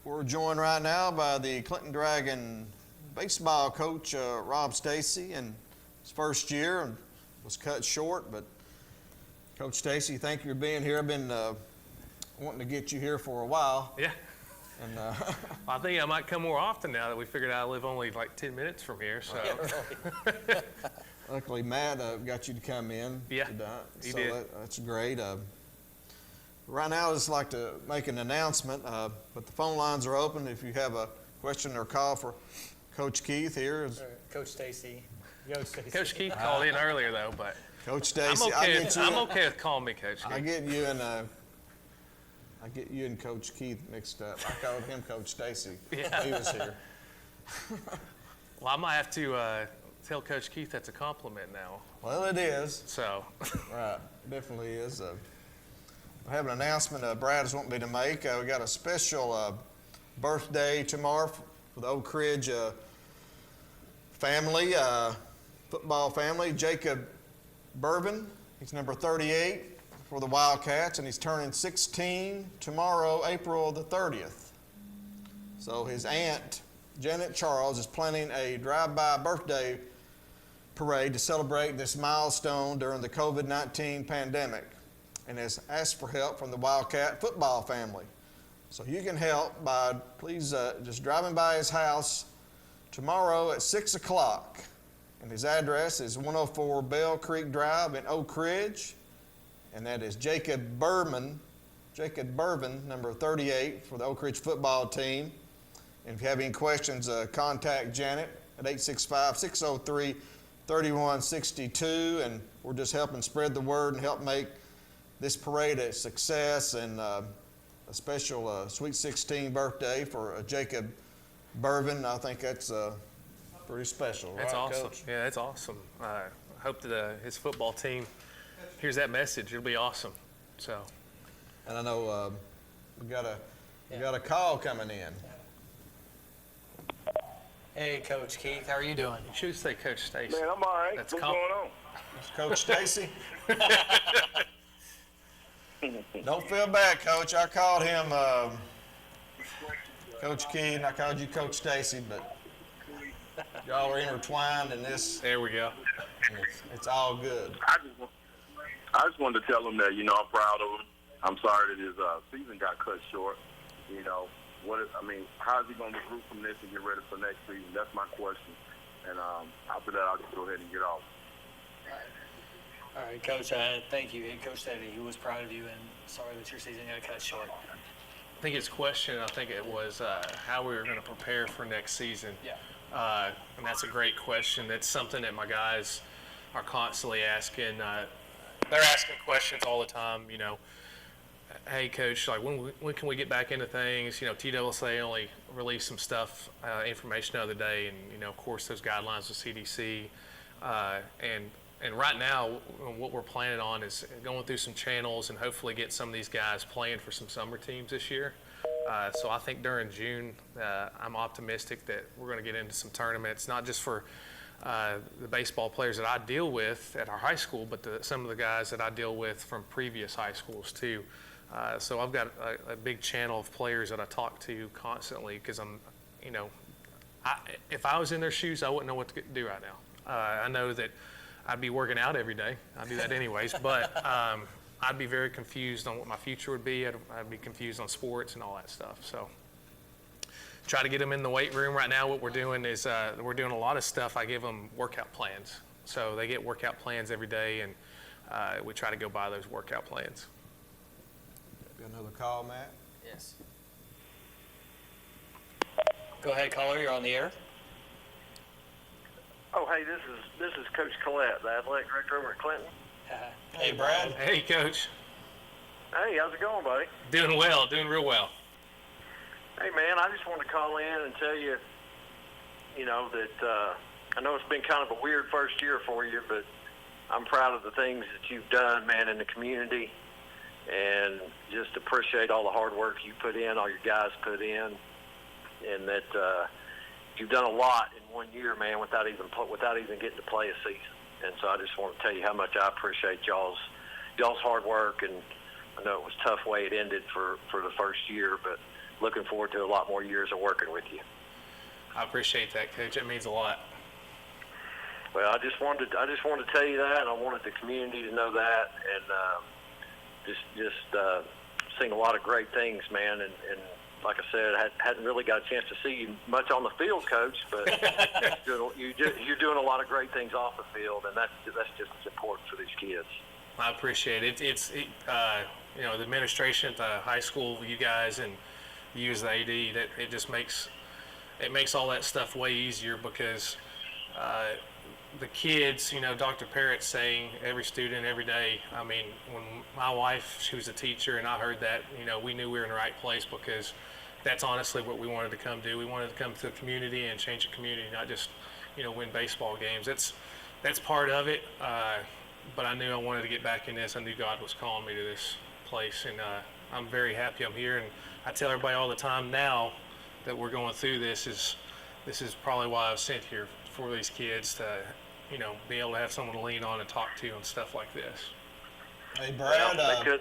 we're joined right now by the Clinton Dragon baseball coach, Rob Stacy, and his first year and was cut short, but Coach Stacy, thank you for being here. I've been wanting to get you here for a while. Yeah. And I think I might come more often now that we figured out I live only like 10 minutes from here. So. Yeah, luckily, Matt got you to come in. Yeah, he did. That's great. Right now, I'd just like to make an announcement, but the phone lines are open. If you have a question or call for Coach Keith here. Coach Stacy. Coach Keith called in earlier, though, but Coach Stacy, I'm okay with calling me Coach Keith. I get you and Coach Keith mixed up. I called him Coach Stacy. Yeah. He was here. Well, I might have to tell Coach Keith that's a compliment now. Well, it is. So. Right, definitely is. I have an announcement Brad is wanting me to make. We got a special birthday tomorrow for the Oak Ridge family, football family. Jacob Bourbon, he's number 38 for the Wildcats, and he's turning 16 tomorrow, April the 30th. So his aunt, Janet Charles, is planning a drive-by birthday parade to celebrate this milestone during the COVID-19 pandemic, and has asked for help from the Wildcat football family. So you can help by please just driving by his house tomorrow at 6 o'clock. And his address is 104 Bell Creek Drive in Oak Ridge. And that is Jacob Bourbon, number 38 for the Oak Ridge football team. And if you have any questions, contact Janet at 865-603-3162. And we're just helping spread the word and help make this parade a success, and a special Sweet 16 birthday for Jacob Bourbon. I think that's pretty special. That's right, awesome. Coach? Yeah, that's awesome. I hope that his football team hears that message. It'll be awesome. So. And I know we got a call coming in. Hey, Coach Keith, how are you doing? You should say Coach Stacy. Man, I'm all right. That's What's going on? It's Coach Stacy. Don't feel bad, Coach. I called him Coach Keith, and I called you Coach Stacy, but y'all are intertwined in this. There we go. It's all good. I just wanted to tell him that, I'm proud of him. I'm sorry that his season got cut short. How is he going to regroup from this and get ready for next season? That's my question. And after that, I'll just go ahead and get off. All right, Coach, thank you. Coach said he was proud of you and sorry that your season got cut short. I think his question, it was how we were going to prepare for next season. Yeah. And that's a great question. That's something that my guys are constantly asking. They're asking questions all the time, hey, Coach, like when can we get back into things? TWSA only released some stuff, information the other day, and, of course, those guidelines with CDC. And right now, what we're planning on is going through some channels and hopefully get some of these guys playing for some summer teams this year. So I think during June, I'm optimistic that we're going to get into some tournaments, not just for the baseball players that I deal with at our high school, but some of the guys that I deal with from previous high schools too. So I've got a big channel of players that I talk to constantly because if I was in their shoes, I wouldn't know what to do right now. I know that I'd be working out every day. I do that anyways, but I'd be very confused on what my future would be. I'd be confused on sports and all that stuff. So try to get them in the weight room right now. What we're doing is we're doing a lot of stuff. I give them workout plans. So they get workout plans every day, and we try to go by those workout plans. Got another call, Matt? Yes. Go ahead, caller. You're on the air. Oh, hey, this is Coach Collette, the athletic director over at Clinton. Hey, Brad. Hey, Coach. Hey, how's it going, buddy? Doing well, doing real well. Hey, man, I just wanted to call in and tell you, that I know it's been kind of a weird first year for you, but I'm proud of the things that you've done, man, in the community, and just appreciate all the hard work you put in, all your guys put in, and that you've done a lot in 1 year, man, without even getting to play a season. And so I just want to tell you how much I appreciate y'all's hard work, and I know it was a tough way it ended for the first year, but looking forward to a lot more years of working with you. I appreciate that, Coach. It means a lot. Well, I just wanted to tell you that, and I wanted the community to know that, and just seeing a lot of great things, man. And like I said, I hadn't really got a chance to see you much on the field, Coach, but you're doing a lot of great things off the field, and that's just as important for these kids. I appreciate it. It's the administration at the high school, you guys, and you as the AD, that it just makes all that stuff way easier, because the kids, Dr. Parrott's saying every student every day. I mean, when my wife, she was a teacher, and I heard that, we knew we were in the right place, because that's honestly what we wanted to come do. We wanted to come to the community and change the community, not just, win baseball games. That's part of it. But I knew I wanted to get back in this. I knew God was calling me to this place, and I'm very happy I'm here. And I tell everybody all the time now that we're going through this is probably why I was sent here, for these kids to, be able to have someone to lean on and talk to and stuff like this. Hey, Brad. Well,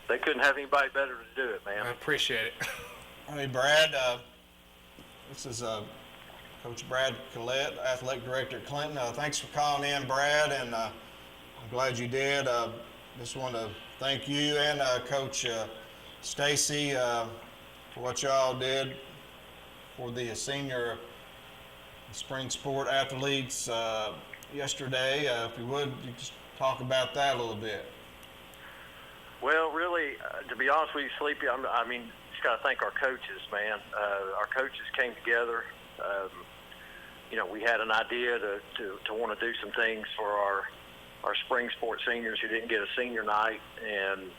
they couldn't have anybody better to do it, man. I appreciate it. Hey, Brad. This is Coach Brad Collette, athletic director at Clinton. Thanks for calling in, Brad, and I'm glad you did. Just want to thank you and Coach Stacy for what y'all did for the senior spring sport athletes yesterday. If you would, you just talk about that a little bit. Well, really, to be honest with you, Sleepy, I mean, just got to thank our coaches, man. Our coaches came together. We had an idea to want to do some things for our spring sport seniors who didn't get a senior night, and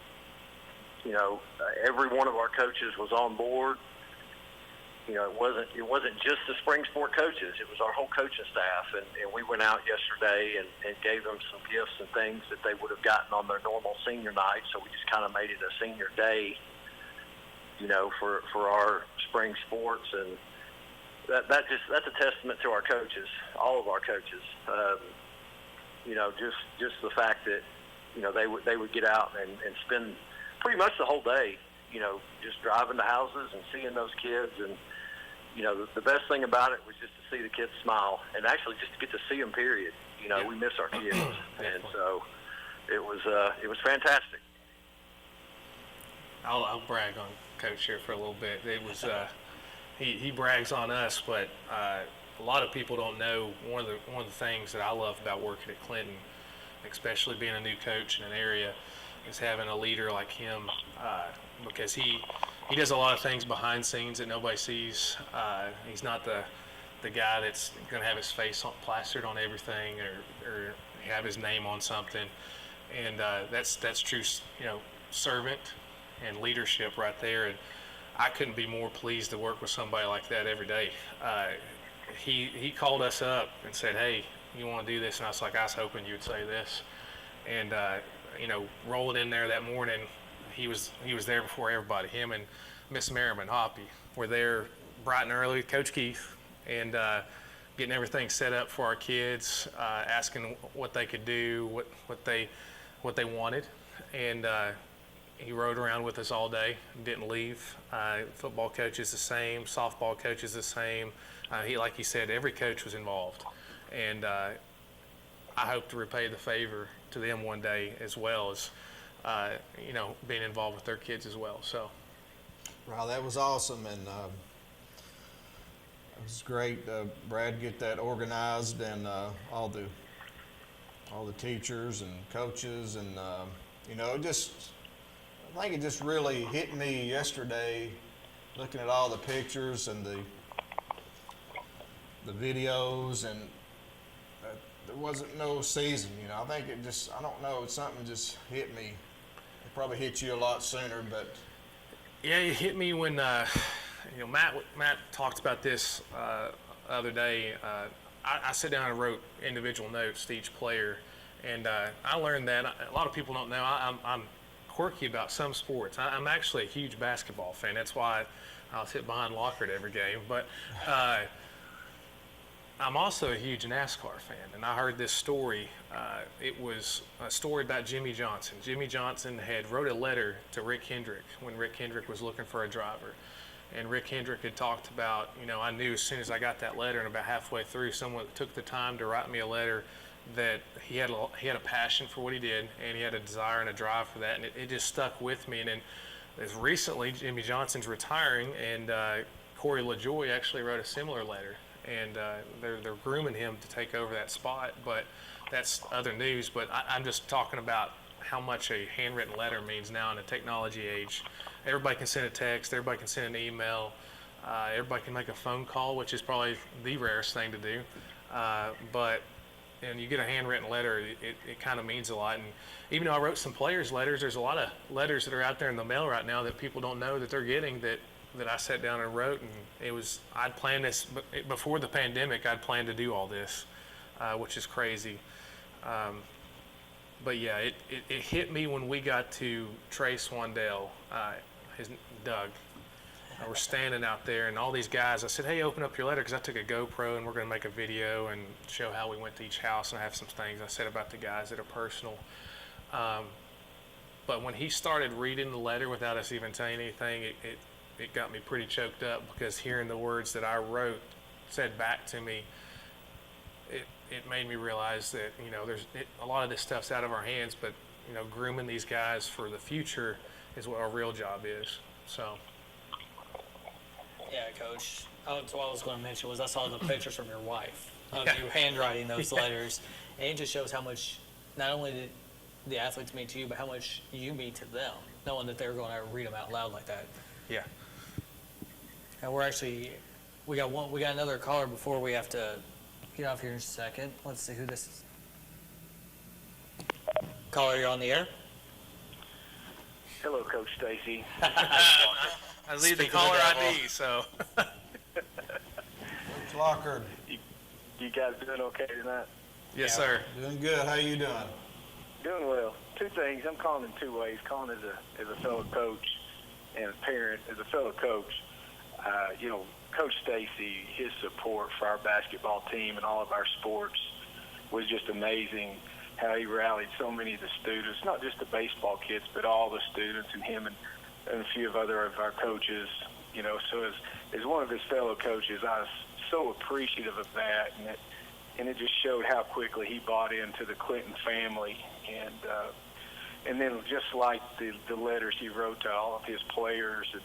every one of our coaches was on board. It wasn't just the spring sport coaches; it was our whole coaching staff, and we went out yesterday and gave them some gifts and things that they would have gotten on their normal senior night. So we just kind of made it a senior day, for our spring sports, and that's a testament to our coaches, all of our coaches. Just the fact that they would get out and spend pretty much the whole day, just driving to houses and seeing those kids. And the best thing about it was just to see the kids smile, and actually just to get to see them. Period. We miss our kids, and so it was fantastic. I'll brag on Coach here for a little bit. It was he brags on us, but a lot of people don't know one of the things that I love about working at Clinton, especially being a new coach in an area, is having a leader like him, because he does a lot of things behind scenes that nobody sees. He's not the guy that's going to have his face plastered on everything or have his name on something, and that's true, servant and leadership right there. And I couldn't be more pleased to work with somebody like that every day. He called us up and said, "Hey, you want to do this?" And I was like, "I was hoping you would say this." And rolling in there that morning, he was there before everybody. Him and Miss Merriman Hoppy were there bright and early, Coach Keith, and getting everything set up for our kids, asking what they could do, what they wanted, and he rode around with us all day, didn't leave. Football coach is the same, softball coach is the same. Like he said, every coach was involved, and I hope to repay the favor to them one day, as well as being involved with their kids as well. So, Wow, that was awesome, and it was great. Brad, get that organized, and all the all the teachers and coaches, and you know, I think it just really hit me yesterday, looking at all the pictures and the videos, and there wasn't no season. You know, I think it just, I don't know, something just hit me. It probably hit you a lot sooner, but yeah, it hit me when you know, Matt talked about this the other day. I sat down and wrote individual notes to each player, and I learned that a lot of people don't know. I'm quirky about some sports. I'm actually a huge basketball fan. That's why I'll sit behind locker at every game. But I'm also a huge NASCAR fan, and I heard this story. It was a story about Jimmy Johnson. Jimmy Johnson had wrote a letter to Rick Hendrick when Rick Hendrick was looking for a driver. And Rick Hendrick had talked about, you know, I knew as soon as I got that letter, and about halfway through, someone took the time to write me a letter that he had a passion for what he did, and he had a desire and a drive for that, and it just stuck with me. And then as recently, Jimmy Johnson's retiring, and Corey LaJoie actually wrote a similar letter, and they're grooming him to take over that spot, but that's other news. But I'm just talking about how much a handwritten letter means now in the technology age. Everybody can send a text, everybody can send an email, everybody can make a phone call, which is probably the rarest thing to do. But you get a handwritten letter, it kind of means a lot. And even though I wrote some players' letters, there's a lot of letters that are out there in the mail right now that people don't know that they're getting that I sat down and wrote. And I'd planned this, before the pandemic, I'd planned to do all this, which is crazy. But yeah, it hit me when we got to Trace Wandell, Doug. We're standing out there, and all these guys, I said, hey, open up your letter, because I took a GoPro, and we're going to make a video and show how we went to each house, and I have some things I said about the guys that are personal. But when he started reading the letter without us even saying anything, it got me pretty choked up, because hearing the words that I wrote said back to me, it made me realize that, you know, a lot of this stuff's out of our hands, but, you know, grooming these guys for the future is what our real job is. So. Yeah, Coach. That's what I was going to mention was I saw the pictures from your wife of you handwriting those letters, and it just shows how much not only did the athletes mean to you, but how much you mean to them, knowing that they're going to read them out loud like that. Yeah. And we got another caller before we have to get off here in a second. Let's see who this is. Caller, you're on the air. Hello, Coach Stacy. I leave the caller ID, so. Coach Lockard. You guys doing okay tonight? Yes, sir. Doing good. How you doing? Doing well. Two things. I'm calling in two ways. Calling as a fellow coach and a parent. As a fellow coach, you know, Coach Stacy, his support for our basketball team and all of our sports was just amazing. How he rallied so many of the students, not just the baseball kids, but all the students, and him and a few of other of our coaches. You know, so as one of his fellow coaches, I was so appreciative of that, and it just showed how quickly he bought into the Clinton family, and then just like the letters he wrote to all of his players, and,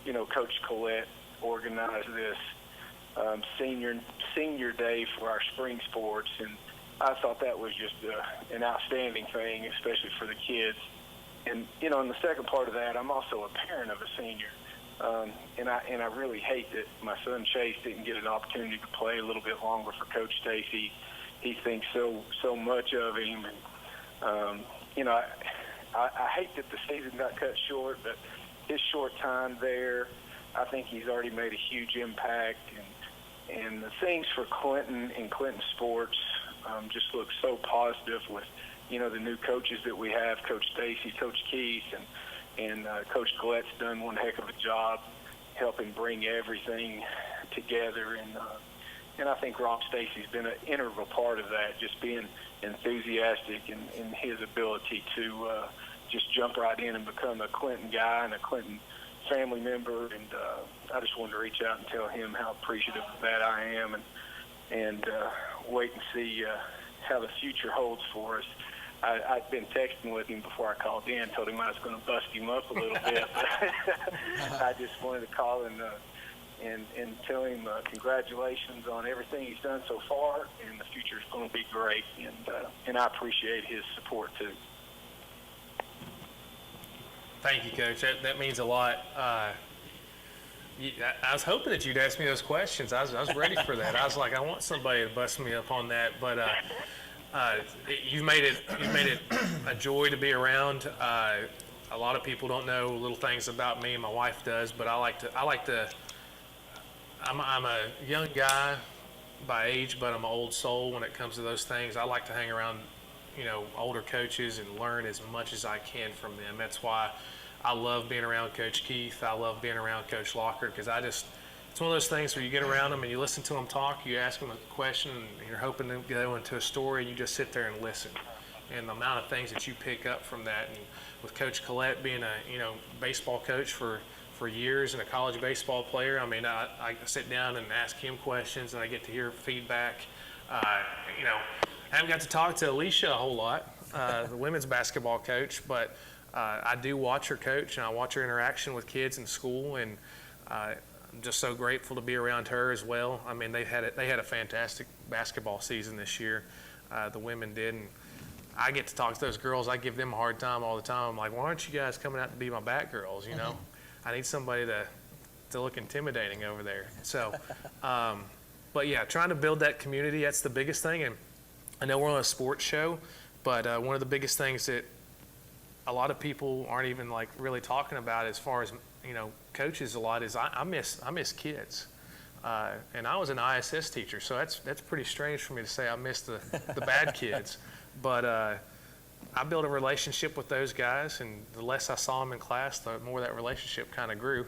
you know, Coach Collette organized this senior day for our spring sports, and I thought that was just an outstanding thing, especially for the kids. And, you know, in the second part of that, I'm also a parent of a senior. And I really hate that my son Chase didn't get an opportunity to play a little bit longer for Coach Stacy. He thinks so much of him. And, you know, I hate that the season got cut short, but his short time there, I think he's already made a huge impact. And the things for Clinton and Clinton sports just look so positive with, you know, the new coaches that we have, Coach Stacy, Coach Keith, and Coach Collette's done one heck of a job helping bring everything together. And I think Rob Stacy's been an integral part of that, just being enthusiastic in his ability to just jump right in and become a Clinton guy and a Clinton family member. And I just wanted to reach out and tell him how appreciative of that I am, and wait and see how the future holds for us. I'd been texting with him before I called in, told him I was going to bust him up a little bit. I just wanted to call and tell him congratulations on everything he's done so far, and the future is going to be great. And I appreciate his support too. Thank you, Coach. That means a lot. I was hoping that you'd ask me those questions. I was ready for that. I was like, I want somebody to bust me up on that. But you've made it a joy to be around. A lot of people don't know little things about me. My wife does, but I like to. I'm a young guy by age, but I'm an old soul when it comes to those things. I like to hang around, older coaches and learn as much as I can from them. That's why I love being around Coach Keith. I love being around Coach Locker, because it's one of those things where you get around them and you listen to them talk, you ask them a question, and you're hoping to go into a story, and you just sit there and listen. And the amount of things that you pick up from that, and with Coach Collette being a baseball coach for years and a college baseball player, I mean, I sit down and ask him questions, and I get to hear feedback. I haven't got to talk to Alicia a whole lot, the women's basketball coach, but I do watch her coach, and I watch her interaction with kids in school, and I'm just so grateful to be around her as well. I mean, they had a fantastic basketball season this year. The women did, and I get to talk to those girls. I give them a hard time all the time. I'm like, why aren't you guys coming out to be my bat girls? I need somebody to look intimidating over there. So, but yeah, trying to build that community, that's the biggest thing. And I know we're on a sports show, but one of the biggest things that a lot of people aren't even really talking about as far as coaches a lot is I miss kids, and I was an ISS teacher, so that's pretty strange for me to say I miss the bad kids, but I built a relationship with those guys, and the less I saw them in class, the more that relationship kind of grew.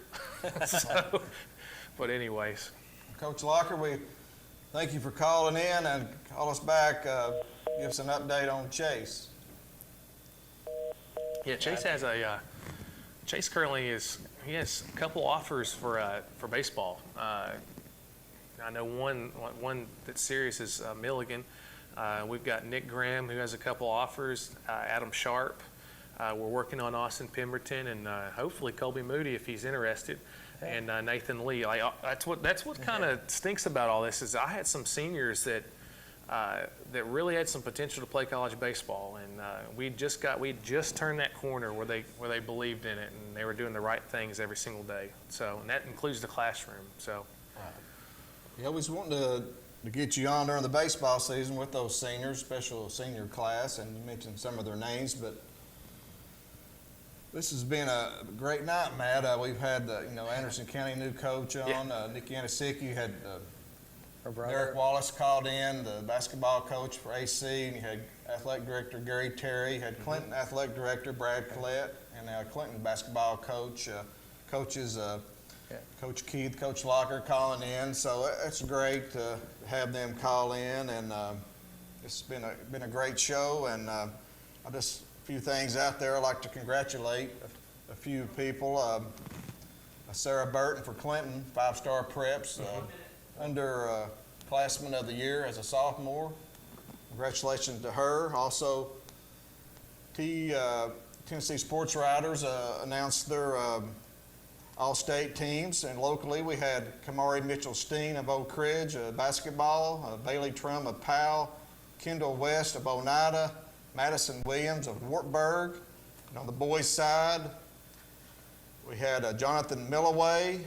So, but anyways, Coach Locker, we thank you for calling in and call us back. Give us an update on Chase. Yeah, Chase has Chase currently has a couple offers for baseball. I know one that's serious is Milligan. We've got Nick Graham, who has a couple offers. Adam Sharp. We're working on Austin Pemberton, and hopefully Colby Moody if he's interested, and Nathan Lee. That's what kind of stinks about all this is I had some seniors that really had some potential to play college baseball, and we just turned that corner where they believed in it, and they were doing the right things every single day. So, and that includes the classroom. So, Yeah, we was wanting to get you on during the baseball season with those seniors, special senior class, and you mentioned some of their names, but this has been a great night, Matt. We've had Anderson County new coach on, Nikki Anasicki, had Derek Wallace called in, the basketball coach for AC, and you had athletic director Gary Terry, you had Clinton athletic director Brad Collette, and Clinton basketball coach, coaches Coach Keith, Coach Locker calling in. So it's great to have them call in, and it's been a great show. And just a few things out there. I'd like to congratulate a few people. Sarah Burton for Clinton, 5-star preps, underclassman of the year as a sophomore. Congratulations to her. Also, Tennessee Sports Writers announced their all-state teams, and locally we had Kamari Mitchell-Steen of Oak Ridge, basketball, Bailey Trum of Powell, Kendall West of Oneida, Madison Williams of Wartburg. And on the boys' side, we had Jonathan Millaway,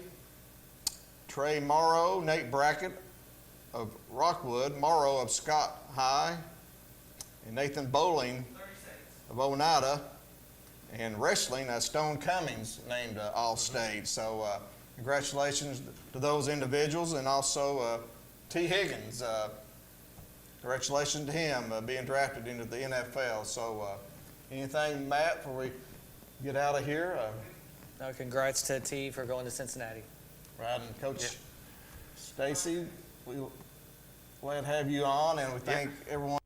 Trey Morrow, Nate Brackett of Rockwood, Morrow of Scott High, and Nathan Bowling of Oneida. And wrestling, Stone Cummings named All-State. So congratulations to those individuals, and also T. Higgins. Congratulations to him being drafted into the NFL. So anything, Matt, before we get out of here? No, congrats to T for going to Cincinnati. Right, and Coach Stacy, we're glad to have you on, and we thank everyone.